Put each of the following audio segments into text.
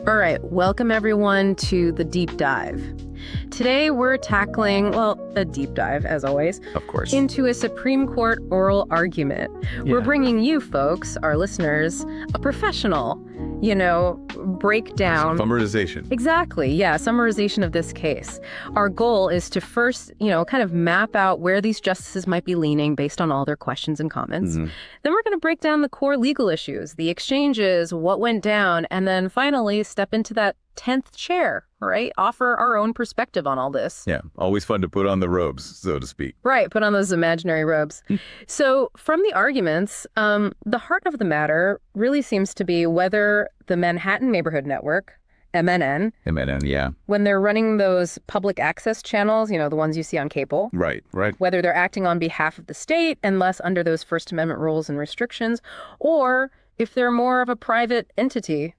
All right, welcome everyone to the deep dive. Today we're tackling, well, a deep dive, as always, of course, into a Supreme Court oral argument. Yeah. We're bringing you folks, our listeners, a professional, breakdown. Summarization. Exactly, yeah, summarization of this case. Our goal is to first, kind of map out where these justices might be leaning based on all their questions and comments. Mm-hmm. Then we're going to break down the core legal issues, the exchanges, what went down, and then finally step into that 10th chair, right? Offer our own perspective on all this. Yeah, always fun to put on the robes, so to speak. Right, put on those imaginary robes. So from the arguments, the heart of the matter really seems to be whether the Manhattan Neighborhood Network, MNN, yeah, when they're running those public access channels, the ones you see on cable. Right. Whether they're acting on behalf of the state and less under those First Amendment rules and restrictions, or if they're more of a private entity.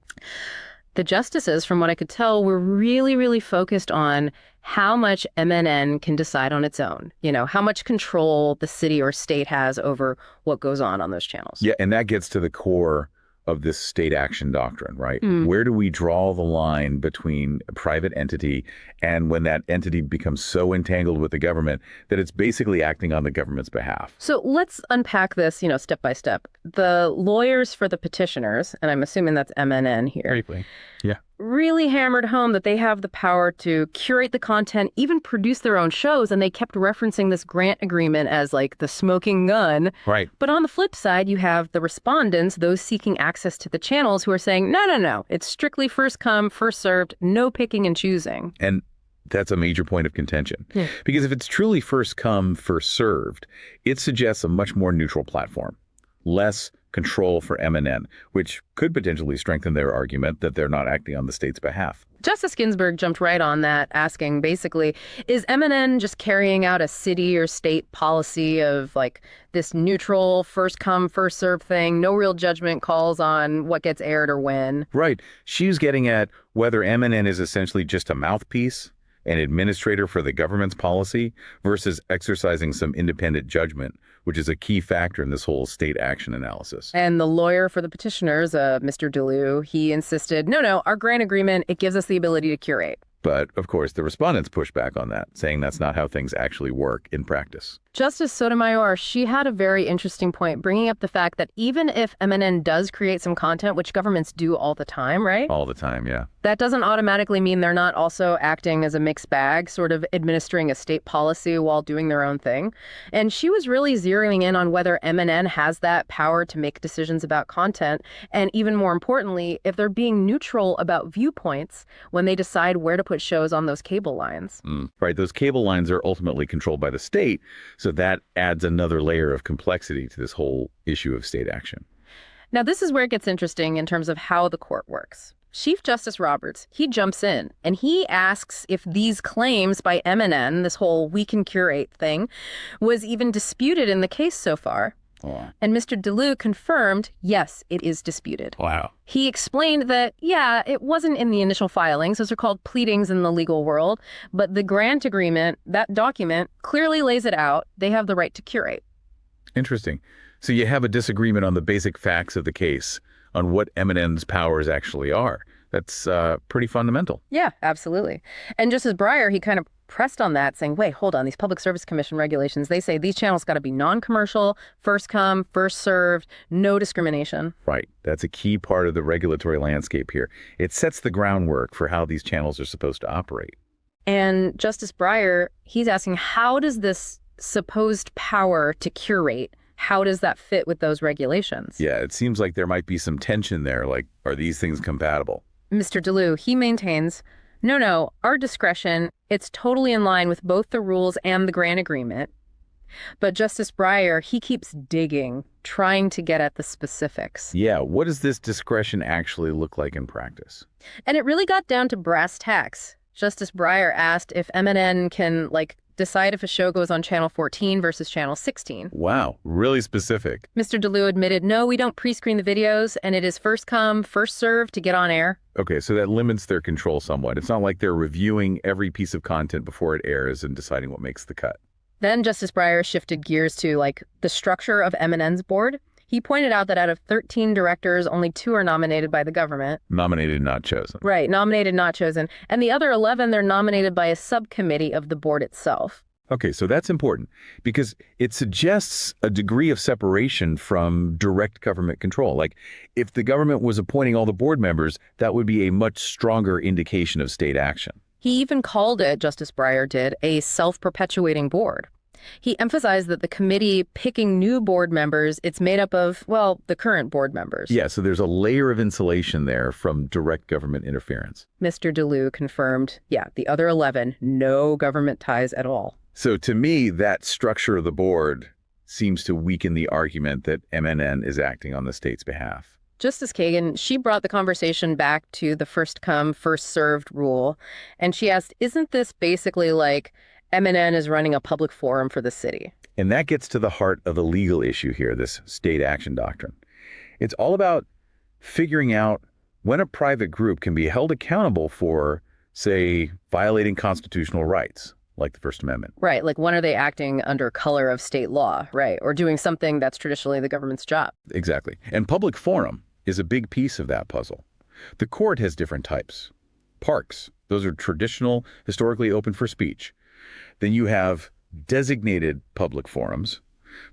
The justices, from what I could tell, were really, really focused on how much MNN can decide on its own. How much control the city or state has over what goes on those channels. Yeah, and that gets to the core of this state action doctrine, right? Where do we draw the line between a private entity and when that entity becomes so entangled with the government that it's basically acting on the government's behalf? So let's unpack this, step by step. The lawyers for the petitioners, and I'm assuming that's MNN here. Briefly, yeah. Really hammered home that they have the power to curate the content, even produce their own shows, and they kept referencing this grant agreement as like the smoking gun. Right. But on the flip side, you have the respondents, those seeking access to the channels, who are saying, no, it's strictly first come, first served, no picking and choosing. And that's a major point of contention. Yeah. Because if it's truly first come, first served, it suggests a much more neutral platform, less control for MNN, which could potentially strengthen their argument that they're not acting on the state's behalf. Justice Ginsburg jumped right on that, asking basically, is MNN just carrying out a city or state policy of like this neutral first come, first served thing, no real judgment calls on what gets aired or when? Right. She's getting at whether MNN is essentially just a mouthpiece, an administrator for the government's policy, versus exercising some independent judgment, which is a key factor in this whole state action analysis. And the lawyer for the petitioners, Mr. DeLue, he insisted, no, our grant agreement, it gives us the ability to curate. But, of course, the respondents push back on that, saying that's not how things actually work in practice. Justice Sotomayor, she had a very interesting point, bringing up the fact that even if MNN does create some content, which governments do all the time, right? All the time, yeah. That doesn't automatically mean they're not also acting as a mixed bag, sort of administering a state policy while doing their own thing. And she was really zeroing in on whether MNN has that power to make decisions about content, and even more importantly, if they're being neutral about viewpoints when they decide where to put shows on those cable lines. Right, those cable lines are ultimately controlled by the state, so that adds another layer of complexity to this whole issue of state action. Now, this is where it gets interesting in terms of how the court works. Chief Justice Roberts, he jumps in and he asks if these claims by MNN, this whole we can curate thing, was even disputed in the case so far. Wow. And Mr. DeLue confirmed, yes, it is disputed. Wow. He explained that, yeah, it wasn't in the initial filings. Those are called pleadings in the legal world. But the grant agreement, that document, clearly lays it out. They have the right to curate. Interesting. So you have a disagreement on the basic facts of the case, on what MNN's powers actually are. That's pretty fundamental. Yeah, absolutely. And Justice Breyer, he kind of pressed on that, saying, wait, hold on, these Public Service Commission regulations, they say these channels got to be non-commercial, first come, first served, no discrimination. Right. That's a key part of the regulatory landscape here. It sets the groundwork for how these channels are supposed to operate. And Justice Breyer, he's asking, how does this supposed power to curate, how does that fit with those regulations? Yeah, it seems like there might be some tension there, like, are these things compatible? Mr. DeLue, he maintains, no, our discretion, it's totally in line with both the rules and the grant agreement. But Justice Breyer, he keeps digging, trying to get at the specifics. Yeah, what does this discretion actually look like in practice? And it really got down to brass tacks. Justice Breyer asked if MNN can, decide if a show goes on Channel 14 versus Channel 16. Wow, really specific. Mr. DeLue admitted, no, we don't pre-screen the videos, and it is first come, first served to get on air. Okay, so that limits their control somewhat. It's not like they're reviewing every piece of content before it airs and deciding what makes the cut. Then Justice Breyer shifted gears to, the structure of MNN's board. He pointed out that out of 13 directors, only 2 are nominated by the government. Nominated, not chosen. Right, nominated, not chosen. And the other 11, they're nominated by a subcommittee of the board itself. Okay, so that's important because it suggests a degree of separation from direct government control. Like, if the government was appointing all the board members, that would be a much stronger indication of state action. He even called it, Justice Breyer did, a self-perpetuating board. He emphasized that the committee picking new board members, it's made up of, well, the current board members. Yeah, so there's a layer of insulation there from direct government interference. Mr. DeLue confirmed, yeah, the other 11, no government ties at all. So to me, that structure of the board seems to weaken the argument that MNN is acting on the state's behalf. Justice Kaygan, she brought the conversation back to the first come, first served rule. And she asked, isn't this basically like MNN is running a public forum for the city? And that gets to the heart of the legal issue here, this state action doctrine. It's all about figuring out when a private group can be held accountable for, say, violating constitutional rights, like the First Amendment. Right, like when are they acting under color of state law, right? Or doing something that's traditionally the government's job. Exactly. And public forum is a big piece of that puzzle. The court has different types. Parks, those are traditional, historically open for speech. Then you have designated public forums,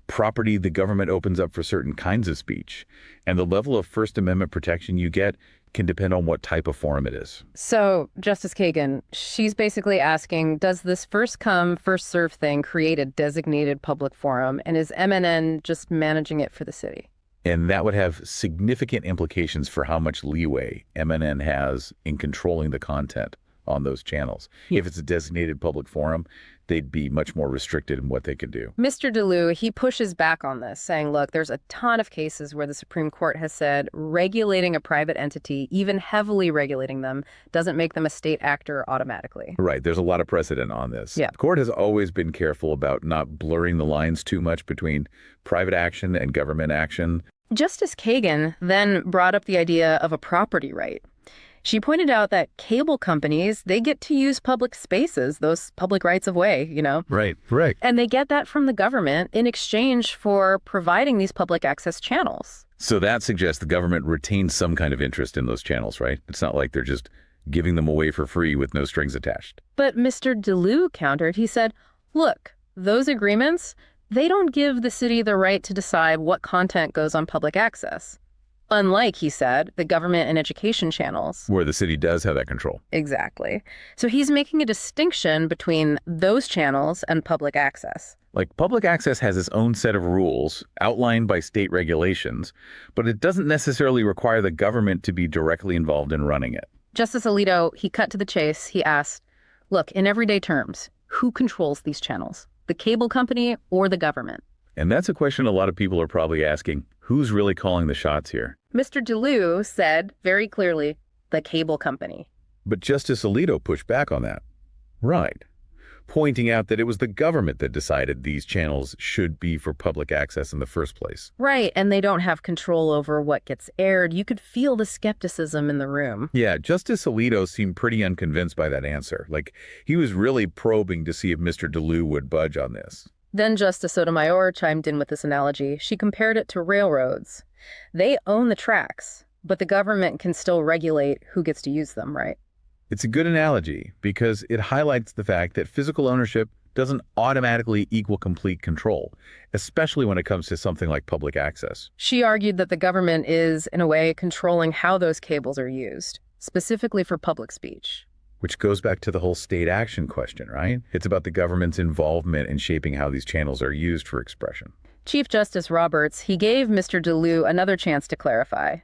property the government opens up for certain kinds of speech, and the level of First Amendment protection you get can depend on what type of forum it is. So, Justice Kaygan, she's basically asking, does this first come, first serve thing create a designated public forum, and is MNN just managing it for the city? And that would have significant implications for how much leeway MNN has in controlling the content on those channels. If it's a designated public forum, they'd be much more restricted in what they could do. Mr. DeLue, he pushes back on this, saying, look, there's a ton of cases where the Supreme Court has said regulating a private entity, even heavily regulating them, doesn't make them a state actor automatically. Right. There's a lot of precedent on this. Yeah. The court has always been careful about not blurring the lines too much between private action and government action. Justice Kaygan then brought up the idea of a property right. She pointed out that cable companies, they get to use public spaces, those public rights of way, you know? Right. And they get that from the government in exchange for providing these public access channels. So that suggests the government retains some kind of interest in those channels, right? It's not like they're just giving them away for free with no strings attached. But Mr. DeLue countered. He said, look, those agreements, they don't give the city the right to decide what content goes on public access. Unlike, he said, the government and education channels. Where the city does have that control. Exactly. So he's making a distinction between those channels and public access. Like, public access has its own set of rules outlined by state regulations, but it doesn't necessarily require the government to be directly involved in running it. Justice Alito, he cut to the chase. He asked, look, in everyday terms, who controls these channels? The cable company or the government? And that's a question a lot of people are probably asking. Who's really calling the shots here? Mr. DeLue said very clearly, the cable company. But Justice Alito pushed back on that. Right. Pointing out that it was the government that decided these channels should be for public access in the first place. Right, and they don't have control over what gets aired. You could feel the skepticism in the room. Yeah, Justice Alito seemed pretty unconvinced by that answer. Like, he was really probing to see if Mr. DeLue would budge on this. Then Justice Sotomayor chimed in with this analogy. She compared it to railroads. They own the tracks, but the government can still regulate who gets to use them, right? It's a good analogy because it highlights the fact that physical ownership doesn't automatically equal complete control, especially when it comes to something like public access. She argued that the government is, in a way, controlling how those cables are used, specifically for public speech. Which goes back to the whole state action question, right? It's about the government's involvement in shaping how these channels are used for expression. Chief Justice Roberts, he gave Mr. DeLue another chance to clarify.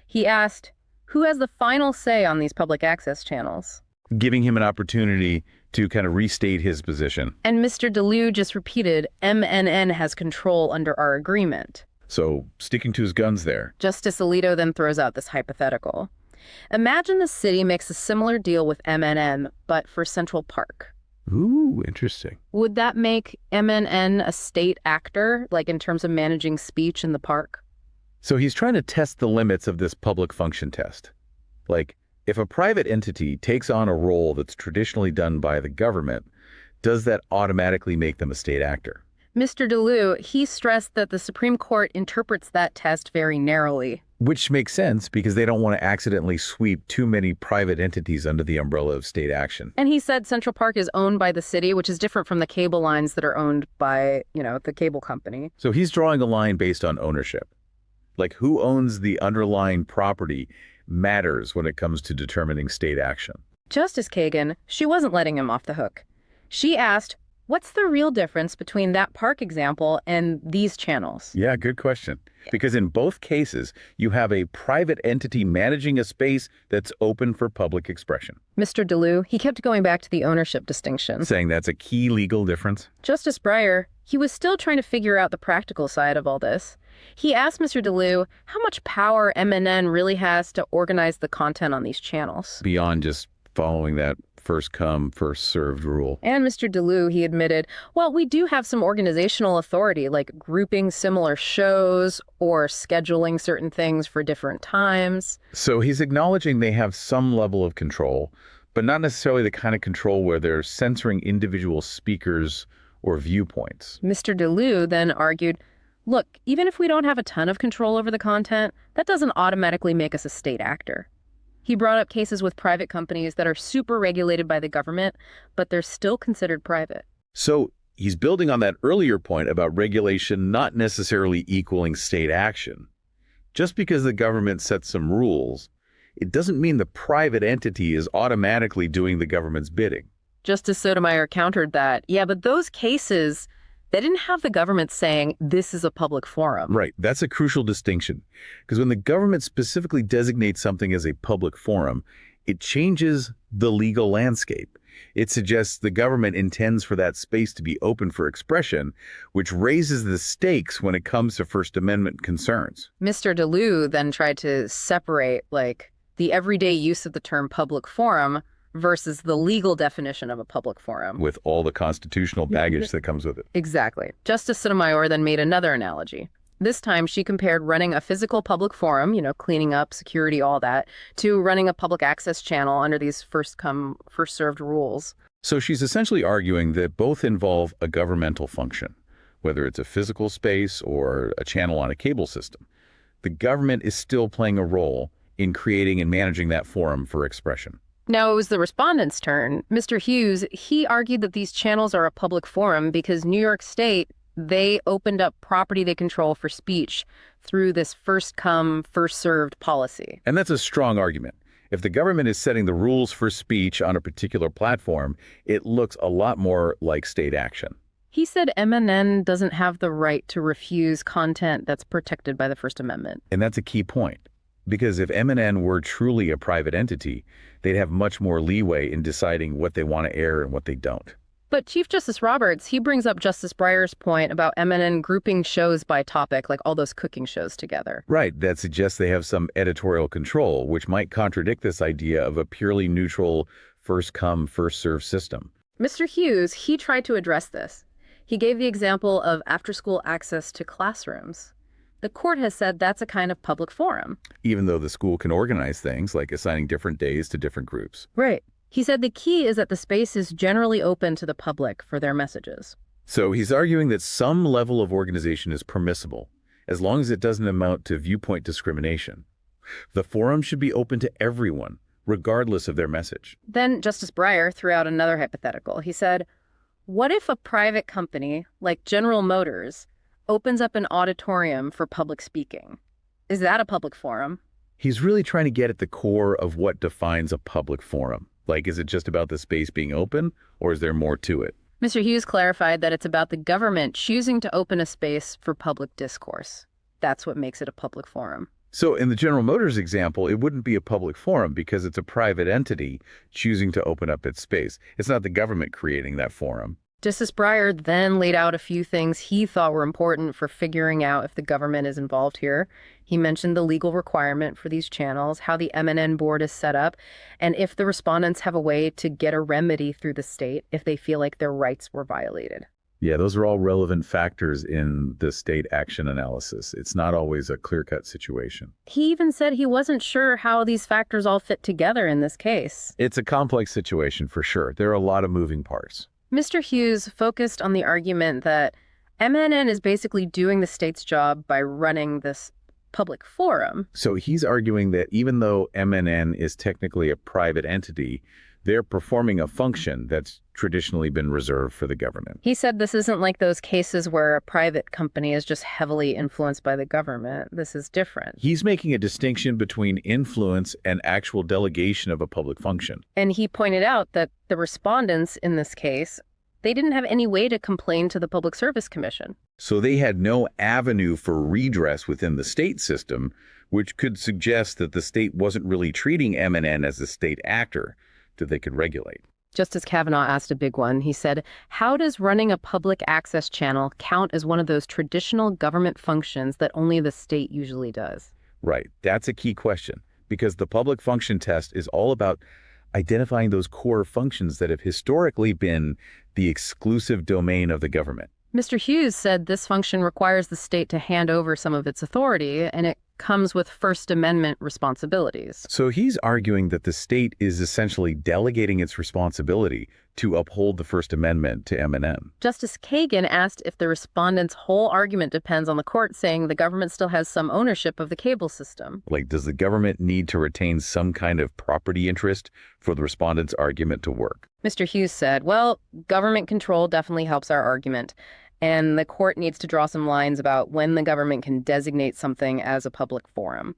He asked, who has the final say on these public access channels? Giving him an opportunity to kind of restate his position. And Mr. DeLue just repeated, MNN has control under our agreement. So sticking to his guns there. Justice Alito then throws out this hypothetical. Imagine the city makes a similar deal with MNN, but for Central Park. Ooh, interesting. Would that make MNN a state actor, like in terms of managing speech in the park? So he's trying to test the limits of this public function test. Like, if a private entity takes on a role that's traditionally done by the government, does that automatically make them a state actor? Mr. DeLue, he stressed that the Supreme Court interprets that test very narrowly. Which makes sense because they don't want to accidentally sweep too many private entities under the umbrella of state action. And he said Central Park is owned by the city, which is different from the cable lines that are owned by, the cable company. So he's drawing a line based on ownership. Like who owns the underlying property matters when it comes to determining state action. Justice Kaygan, she wasn't letting him off the hook. She asked, what's the real difference between that park example and these channels? Yeah, good question. Because in both cases, you have a private entity managing a space that's open for public expression. Mr. DeLue, he kept going back to the ownership distinction. Saying that's a key legal difference? Justice Breyer, he was still trying to figure out the practical side of all this. He asked Mr. DeLue how much power MNN really has to organize the content on these channels. Beyond just following that first come, first served rule. And Mr. DeLue, he admitted, well, we do have some organizational authority, like grouping similar shows or scheduling certain things for different times. So he's acknowledging they have some level of control, but not necessarily the kind of control where they're censoring individual speakers or viewpoints. Mr. DeLue then argued, look, even if we don't have a ton of control over the content, that doesn't automatically make us a state actor. He brought up cases with private companies that are super regulated by the government, but they're still considered private. So he's building on that earlier point about regulation not necessarily equaling state action. Just because the government sets some rules, it doesn't mean the private entity is automatically doing the government's bidding. Justice Sotomayor countered that, yeah, but those cases, they didn't have the government saying, this is a public forum. Right. That's a crucial distinction. Because when the government specifically designates something as a public forum, it changes the legal landscape. It suggests the government intends for that space to be open for expression, which raises the stakes when it comes to First Amendment concerns. Mr. DeLue then tried to separate, the everyday use of the term public forum versus the legal definition of a public forum. With all the constitutional baggage that comes with it. Exactly. Justice Sotomayor then made another analogy. This time, she compared running a physical public forum, cleaning up, security, all that, to running a public access channel under these first-come, first-served rules. So she's essentially arguing that both involve a governmental function, whether it's a physical space or a channel on a cable system. The government is still playing a role in creating and managing that forum for expression. Now, it was the respondent's turn. Mr. Hughes, he argued that these channels are a public forum because New York State, they opened up property they control for speech through this first-come, first-served policy. And that's a strong argument. If the government is setting the rules for speech on a particular platform, it looks a lot more like state action. He said MNN doesn't have the right to refuse content that's protected by the First Amendment. And that's a key point. Because if MNN were truly a private entity, they'd have much more leeway in deciding what they want to air and what they don't. But Chief Justice Roberts, he brings up Justice Breyer's point about MNN grouping shows by topic, like all those cooking shows together. Right. That suggests they have some editorial control, which might contradict this idea of a purely neutral first-come, first-served system. Mr. Hughes, he tried to address this. He gave the example of after-school access to classrooms. The court has said that's a kind of public forum. Even though the school can organize things like assigning different days to different groups. Right. He said the key is that the space is generally open to the public for their messages. So he's arguing that some level of organization is permissible, as long as it doesn't amount to viewpoint discrimination. The forum should be open to everyone, regardless of their message. Then Justice Breyer threw out another hypothetical. He said, what if a private company, like General Motors, opens up an auditorium for public speaking? Is that a public forum? He's really trying to get at the core of what defines a public forum. Like, is it just about the space being open, or is there more to it? Mr. Hughes clarified that it's about the government choosing to open a space for public discourse. That's what makes it a public forum. So in the General Motors example, it wouldn't be a public forum because it's a private entity choosing to open up its space. It's not the government creating that forum. Justice Breyer then laid out a few things he thought were important for figuring out if the government is involved here. He mentioned the legal requirement for these channels, how the MNN board is set up, and if the respondents have a way to get a remedy through the state if they feel like their rights were violated. Yeah, those are all relevant factors in the state action analysis. It's not always a clear-cut situation. He even said he wasn't sure how these factors all fit together in this case. It's a complex situation for sure. There are a lot of moving parts. Mr. Hughes focused on the argument that MNN is basically doing the state's job by running this public forum. So he's arguing that even though MNN is technically a private entity, they're performing a function that's traditionally been reserved for the government. He said this isn't like those cases where a private company is just heavily influenced by the government. This is different. He's making a distinction between influence and actual delegation of a public function. And he pointed out that the respondents in this case, they didn't have any way to complain to the Public Service Commission. So they had no avenue for redress within the state system, which could suggest that the state wasn't really treating MNN as a state actor that they could regulate. Justice Kavanaugh asked a big one. He said, how does running a public access channel count as one of those traditional government functions that only the state usually does? Right. That's a key question, because the public function test is all about identifying those core functions that have historically been the exclusive domain of the government. Mr. Hughes said this function requires the state to hand over some of its authority, and it comes with First Amendment responsibilities. So he's arguing that the state is essentially delegating its responsibility to uphold the First Amendment to MNN. Justice Kaygan asked if the respondent's whole argument depends on the court saying the government still has some ownership of the cable system. Like, does the government need to retain some kind of property interest for the respondent's argument to work? Mr. Hughes said, well, government control definitely helps our argument. And the court needs to draw some lines about when the government can designate something as a public forum.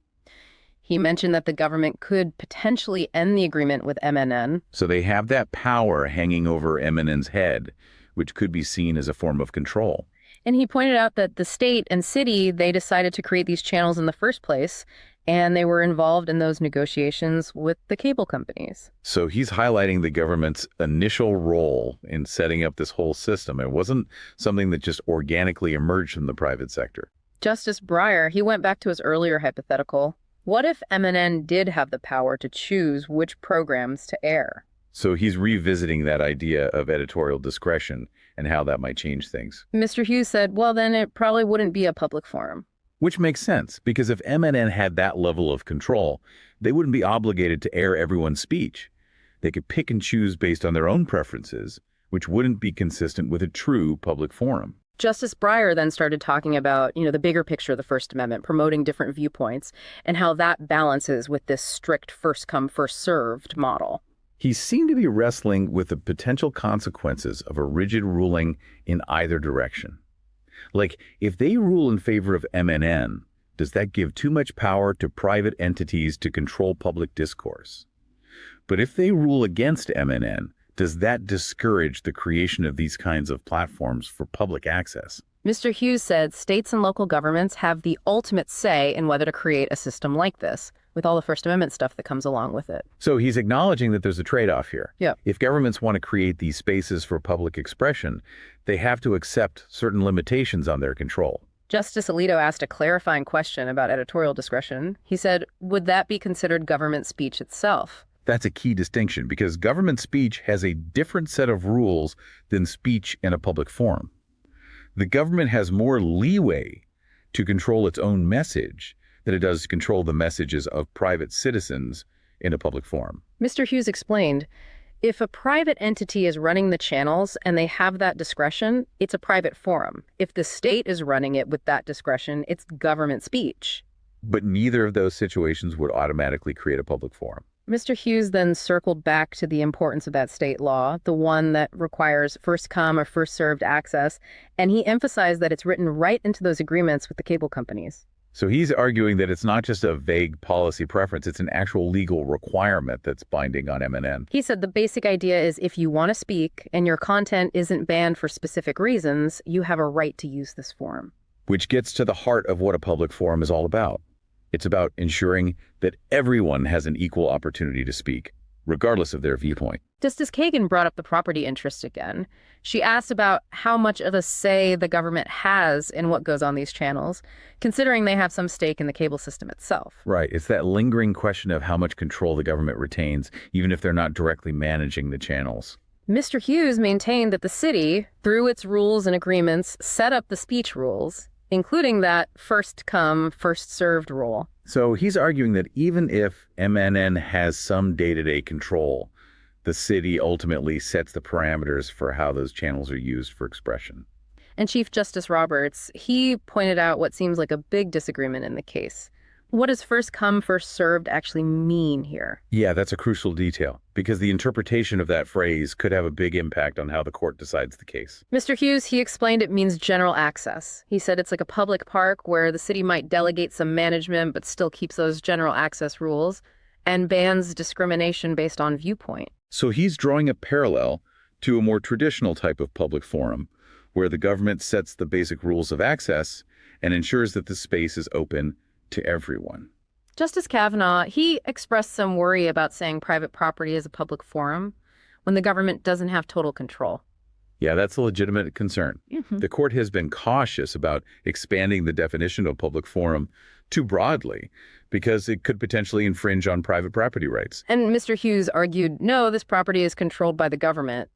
He mentioned that the government could potentially end the agreement with MNN. So they have that power hanging over MNN's head, which could be seen as a form of control. And he pointed out that the state and city, they decided to create these channels in the first place, and they were involved in those negotiations with the cable companies. So he's highlighting the government's initial role in setting up this whole system. It wasn't something that just organically emerged from the private sector. Justice Breyer, he went back to his earlier hypothetical. What if MNN did have the power to choose which programs to air? So he's revisiting that idea of editorial discretion and how that might change things. Mr. Hughes said, well, then it probably wouldn't be a public forum. Which makes sense, because if MNN had that level of control, they wouldn't be obligated to air everyone's speech. They could pick and choose based on their own preferences, which wouldn't be consistent with a true public forum. Justice Breyer then started talking about, the bigger picture of the First Amendment, promoting different viewpoints, and how that balances with this strict first-come, first-served model. He seemed to be wrestling with the potential consequences of a rigid ruling in either direction. Like, if they rule in favor of MNN, does that give too much power to private entities to control public discourse? But if they rule against MNN, does that discourage the creation of these kinds of platforms for public access? Mr. Hughes said states and local governments have the ultimate say in whether to create a system like this, with all the First Amendment stuff that comes along with it. So he's acknowledging that there's a trade-off here. Yeah. If governments want to create these spaces for public expression, they have to accept certain limitations on their control. Justice Alito asked a clarifying question about editorial discretion. He said, would that be considered government speech itself? That's a key distinction, because government speech has a different set of rules than speech in a public forum. The government has more leeway to control its own message than it does to control the messages of private citizens in a public forum. Mr. Hughes explained, if a private entity is running the channels and they have that discretion, it's a private forum. If the state is running it with that discretion, it's government speech. But neither of those situations would automatically create a public forum. Mr. Hughes then circled back to the importance of that state law, the one that requires first come or first served access, and he emphasized that it's written right into those agreements with the cable companies. So he's arguing that it's not just a vague policy preference, it's an actual legal requirement that's binding on MNN. He said the basic idea is if you want to speak and your content isn't banned for specific reasons, you have a right to use this forum. Which gets to the heart of what a public forum is all about. It's about ensuring that everyone has an equal opportunity to speak, regardless of their viewpoint. Justice Kaygan brought up the property interest again. She asked about how much of a say the government has in what goes on these channels, considering they have some stake in the cable system itself. Right. It's that lingering question of how much control the government retains, even if they're not directly managing the channels. Mr. Hughes maintained that the city, through its rules and agreements, set up the speech rules, including that first come, first served rule. So he's arguing that even if MNN has some day-to-day control, the city ultimately sets the parameters for how those channels are used for expression. And Chief Justice Roberts, he pointed out what seems like a big disagreement in the case. What does first come, first served actually mean here? Yeah, that's a crucial detail, because the interpretation of that phrase could have a big impact on how the court decides the case. Mr. Hughes, he explained it means general access. He said it's like a public park where the city might delegate some management but still keeps those general access rules and bans discrimination based on viewpoint. So he's drawing a parallel to a more traditional type of public forum, where the government sets the basic rules of access and ensures that the space is open to everyone. Justice Kavanaugh, he expressed some worry about saying private property is a public forum when the government doesn't have total control. Yeah, that's a legitimate concern. The court has been cautious about expanding the definition of public forum too broadly because it could potentially infringe on private property rights. And Mr. Hughes argued, no, this property is controlled by the government,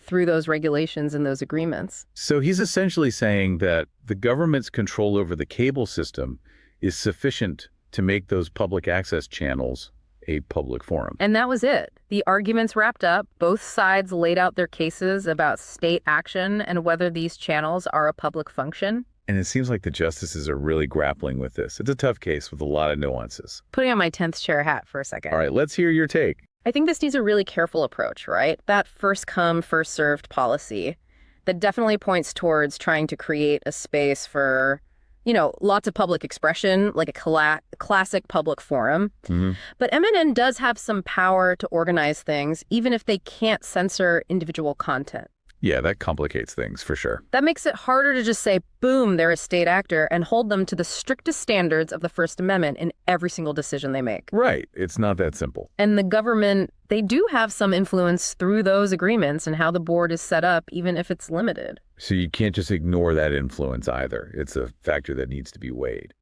through those regulations and those agreements. So he's essentially saying that the government's control over the cable system is sufficient to make those public access channels a public forum. And that was it. The arguments wrapped up. Both sides laid out their cases about state action and whether these channels are a public function. And it seems like the justices are really grappling with this. It's a tough case with a lot of nuances. Putting on my 10th chair hat for a second. All right, let's hear your take. I think this needs a really careful approach, right? That first come, first served policy that definitely points towards trying to create a space for lots of public expression, like a classic public forum. But MNN does have some power to organize things, even if they can't censor individual content. Yeah, that complicates things for sure. That makes it harder to just say, boom, they're a state actor, and hold them to the strictest standards of the First Amendment in every single decision they make. Right. It's not that simple. And the government, they do have some influence through those agreements and how the board is set up, even if it's limited. So you can't just ignore that influence either. It's a factor that needs to be weighed.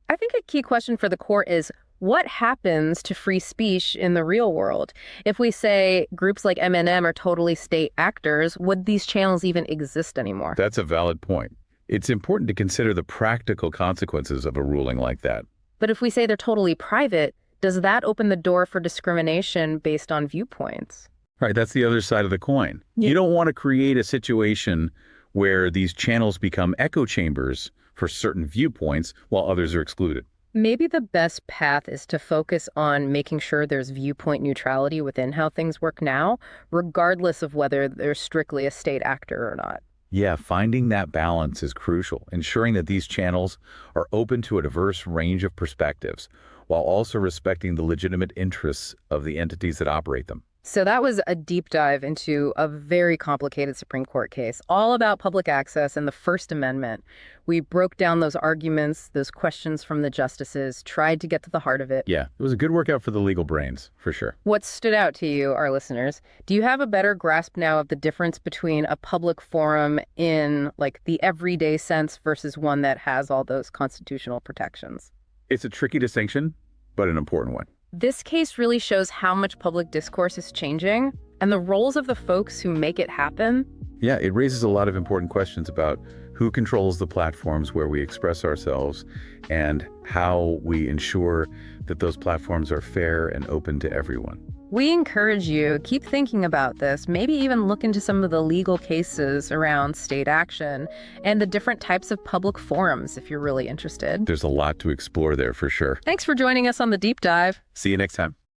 I think a key question for the court is, what happens to free speech in the real world? If we say groups like MNM are totally state actors, would these channels even exist anymore? That's a valid point. It's important to consider the practical consequences of a ruling like that. But if we say they're totally private, does that open the door for discrimination based on viewpoints? Right, that's the other side of the coin. Yeah. You don't want to create a situation where these channels become echo chambers for certain viewpoints while others are excluded. Maybe the best path is to focus on making sure there's viewpoint neutrality within how things work now, regardless of whether they're strictly a state actor or not. Yeah, finding that balance is crucial, ensuring that these channels are open to a diverse range of perspectives, while also respecting the legitimate interests of the entities that operate them. So that was a deep dive into a very complicated Supreme Court case, all about public access and the First Amendment. We broke down those arguments, those questions from the justices, tried to get to the heart of it. Yeah, it was a good workout for the legal brains, for sure. What stood out to you, our listeners? Do you have a better grasp now of the difference between a public forum in the everyday sense versus one that has all those constitutional protections? It's a tricky distinction, but an important one. This case really shows how much public discourse is changing and the roles of the folks who make it happen. Yeah, it raises a lot of important questions about who controls the platforms where we express ourselves and how we ensure that those platforms are fair and open to everyone. We encourage you, keep thinking about this, maybe even look into some of the legal cases around state action and the different types of public forums if you're really interested. There's a lot to explore there for sure. Thanks for joining us on The Deep Dive. See you next time.